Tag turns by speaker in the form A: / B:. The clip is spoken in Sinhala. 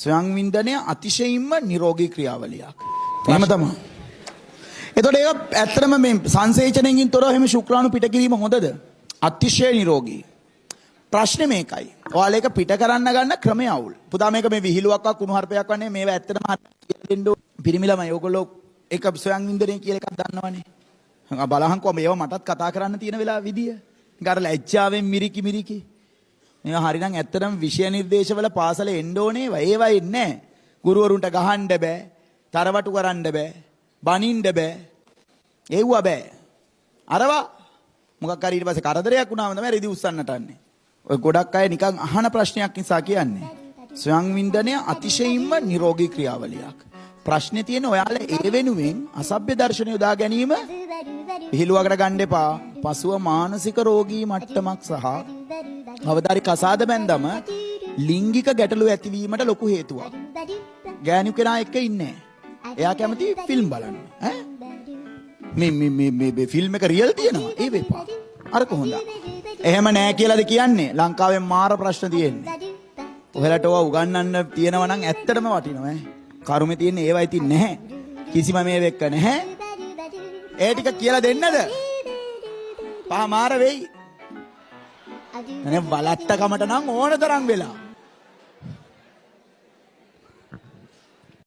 A: ස්වයං වින්දනය අතිශයින්ම නිරෝගී ක්‍රියාවලියක්. එහෙම තමයි. එතකොට ඒක ඇත්තටම මේ සංසේචනයෙන් තොරව එහෙම ශුක්‍රාණු පිට කිරීම හොඳද? අතිශය නිරෝගී. ප්‍රශ්නේ මේකයි. ඔයාලා ඒක පිට කරන්න ගන්න ක්‍රමය අවුල්. පුතා මේක මේ විහිළුවක් කුණුහරුපයක් වන්නේ මේව ඇත්තටම කියලා දෙන්න පිරිමි ළමයි. ඕගොල්ලෝ ඒක ස්වයං වින්දනය කියලා එකක් දන්නවනේ. බලහන්කෝ මේව මටත් කතා කරන්න තියෙන වෙලාව විදිය. ගාර ලැජ්ජාවෙන් මිරිකි මිරිකි. මේවා හරිනම් ඇත්තටම විෂය නිර්දේශවල පාසලේ එන්න ඕනේ ඒවා එන්නේ නැහැ. ගුරුවරුන්ට ගහන්න බෑ, තරවටු කරන්න බෑ, බනින්න බෑ. ඒව බෑ. අරවා මොකක් හරි ඊට පස්සේ කරදරයක් වුණාම තමයි රිදි උස්සන්නට යන්නේ. ඔය ගොඩක් අය නිකන් අහන ප්‍රශ්නයක් නිසා කියන්නේ. ස්වයං වින්දනය අතිශයින්ම නිරෝගී ක්‍රියාවලියක්. ප්‍රශ්නේ තියෙන ඔයාලා ඒ වෙනුවෙන් අසභ්‍ය දර්ශන යොදා ගැනීම විහිළුවකට ගන්න එපා. පසුව මානසික රෝගී මට්ටමක් සහ අවදාරි කසාද බැඳම ලිංගික ගැටලු ඇතිවීමට ලොකු හේතුවක්. ගෑනු කෙනා එක්ක ඉන්නේ. එයා කැමති ෆිල්ම් බලන්න. ඈ මේ ෆිල්ම් එක රියල් තියෙනවා. ඒ වෙපා. අර කොහොඳ. එහෙම නෑ කියලාද කියන්නේ? ලංකාවේ මාර ප්‍රශ්න තියෙන්නේ. ඔයාලට ඔවා උගන්වන්න තියෙනවා නම් ඇත්තටම වටිනවා ඈ. කරුමේ තියෙන්නේ ඒවයි තින්නේ නැහැ. කිසිම මේ වෙක්ක නැහැ. ඒ ටික කියලා දෙන්නද? පහ මාර වෙයි. අනේ බලට්ට කමට නම් ඕන තරම් වෙලා.